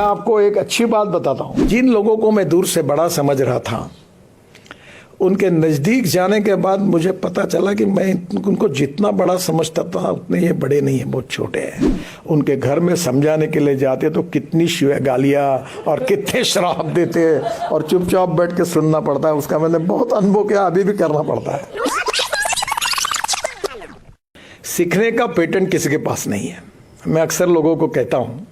आपको एक अच्छी बात बताता हूँ। जिन लोगों को मैं दूर से बड़ा समझ रहा था, उनके नज़दीक जाने के बाद मुझे पता चला कि मैं उनको जितना बड़ा समझता था उतने ये बड़े नहीं हैं, बहुत छोटे हैं। उनके घर में समझाने के लिए जाते तो कितनी गालियाँ और कितने श्राप देते और चुपचाप बैठ के सुनना पड़ता है। उसका मैंने बहुत अनुभव किया, अभी भी करना पड़ता है। सीखने का पेटेंट किसी के पास नहीं है। मैं अक्सर लोगों को कहता हूँ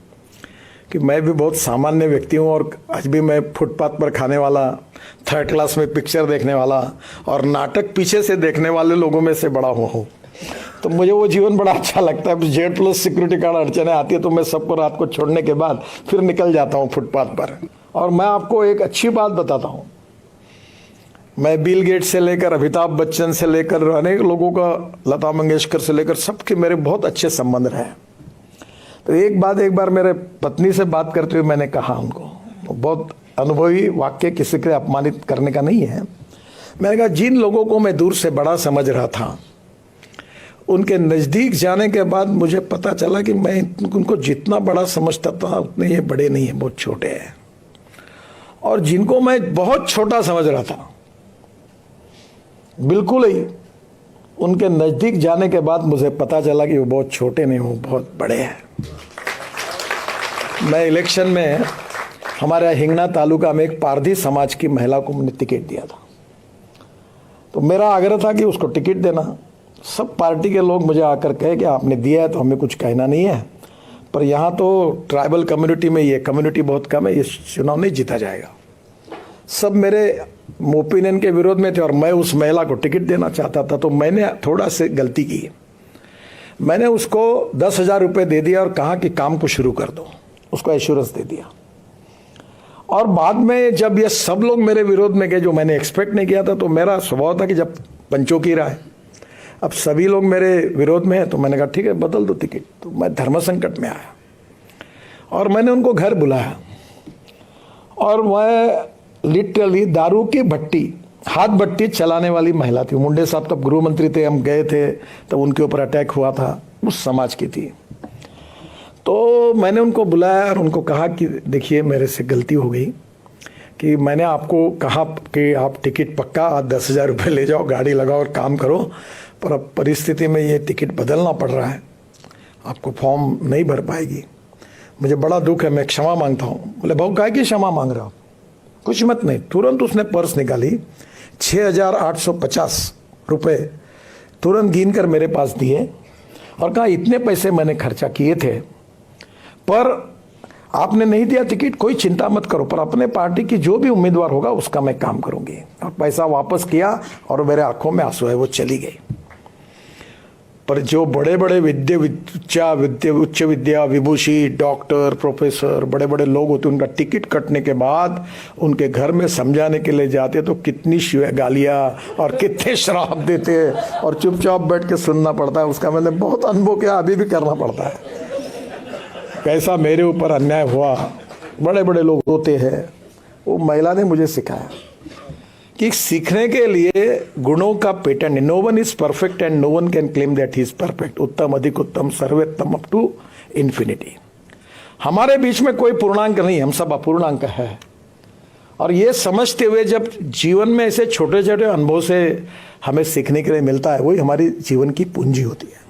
कि मैं भी बहुत सामान्य व्यक्ति हूँ और आज भी मैं फुटपाथ पर खाने वाला, थर्ड क्लास में पिक्चर देखने वाला और नाटक पीछे से देखने वाले लोगों में से बड़ा हुआ हूँ। तो मुझे वो जीवन बड़ा अच्छा लगता है। Z+ सिक्योरिटी गार्ड अड़चने आती है तो मैं सबको रात को छोड़ने के बाद फिर निकल जाता हूँ फुटपाथ पर। और मैं आपको एक अच्छी बात बताता हूँ, मैं बिल गेट्स से लेकर अमिताभ बच्चन से लेकर अनेक लोगों का, लता मंगेशकर से लेकर सबके मेरे बहुत अच्छे संबंध रहे। तो एक बार मेरे पत्नी से बात करते हुए मैंने कहा उनको, बहुत अनुभवी वाक्य, किसी के अपमानित करने का नहीं है। मैंने कहा जिन लोगों को मैं दूर से बड़ा समझ रहा था, उनके नज़दीक जाने के बाद मुझे पता चला कि मैं उनको जितना बड़ा समझता था उतने ये बड़े नहीं हैं, बहुत छोटे हैं। और जिनको मैं बहुत छोटा समझ रहा था, बिल्कुल ही, उनके नज़दीक जाने के बाद मुझे पता चला कि वो बहुत छोटे नहीं, वो बहुत बड़े हैं। मैं इलेक्शन में हमारे हिंगना तालुका में एक पारधी समाज की महिला को मैंने टिकट दिया था। तो मेरा आग्रह था कि उसको टिकट देना। सब पार्टी के लोग मुझे आकर कहे कि आपने दिया है तो हमें कुछ कहना नहीं है, पर यहाँ तो ट्राइबल कम्युनिटी में ये कम्युनिटी बहुत कम है, ये चुनाव नहीं जीता जाएगा। सब मेरे ओपिनियन के विरोध में थे और मैं उस महिला को टिकट देना चाहता था। तो मैंने थोड़ा सी गलती की, मैंने उसको 10,000 रुपये दे दिया और कहा कि काम को शुरू कर दो, उसको एश्योरेंस दे दिया। और बाद में जब ये सब लोग मेरे विरोध में गए, जो मैंने एक्सपेक्ट नहीं किया था, तो मेरा स्वभाव था कि जब पंचों की राय, अब सभी लोग मेरे विरोध में हैं, तो मैंने कहा ठीक है बदल दो टिकट। तो मैं धर्म संकट में आया और मैंने उनको घर बुलाया और मैं लिटरली दारू की भट्टी, हाथ भट्टी चलाने वाली महिला थी। मुंडे साहब तब गृह मंत्री थे, हम गए थे तब उनके ऊपर अटैक हुआ था, उस समाज की थी। तो मैंने उनको बुलाया और उनको कहा कि देखिए मेरे से गलती हो गई कि मैंने आपको कहा कि आप टिकट पक्का 10,000 रुपये ले जाओ, गाड़ी लगाओ और काम करो, पर अब परिस्थिति में ये टिकट बदलना पड़ रहा है, आपको फॉर्म नहीं भर पाएगी, मुझे बड़ा दुख है, मैं क्षमा मांगता हूँ। बोले भाऊ काहे की क्षमा मांग रहा हो, कुछ मत नहीं। तुरंत उसने पर्स निकाली, 6,850 रुपये तुरंत गिन कर मेरे पास दिए और कहा इतने पैसे मैंने खर्चा किए थे, पर आपने नहीं दिया टिकट, कोई चिंता मत करो, पर अपने पार्टी की जो भी उम्मीदवार होगा उसका मैं काम करूंगी। और पैसा वापस किया और मेरे आंखों में आंसू है, वो चली गई। पर जो बड़े बड़े उच्च विद्या विभूषी, डॉक्टर, प्रोफेसर, बड़े बड़े लोग होते, उनका टिकट कटने के बाद उनके घर में समझाने के लिए जाते तो कितनी गालियाँ और कितने श्राप देते और चुपचाप बैठ के सुनना पड़ता है। उसका मैंने बहुत अनुभव किया, अभी भी करना पड़ता है। कैसा मेरे ऊपर अन्याय हुआ, बड़े बड़े लोग होते हैं, वो महिला ने मुझे सिखाया कि सीखने के लिए गुणों का patent, no one is perfect and no one can claim that he is perfect. उत्तम, अधिक उत्तम, सर्वोत्तम, अप टू इन्फिनिटी। हमारे बीच में कोई पूर्णांक नहीं, हम सब अपूर्णांक है। और ये समझते हुए जब जीवन में ऐसे छोटे छोटे अनुभव से हमें सीखने के लिए मिलता है, वही हमारी जीवन की पूंजी होती है।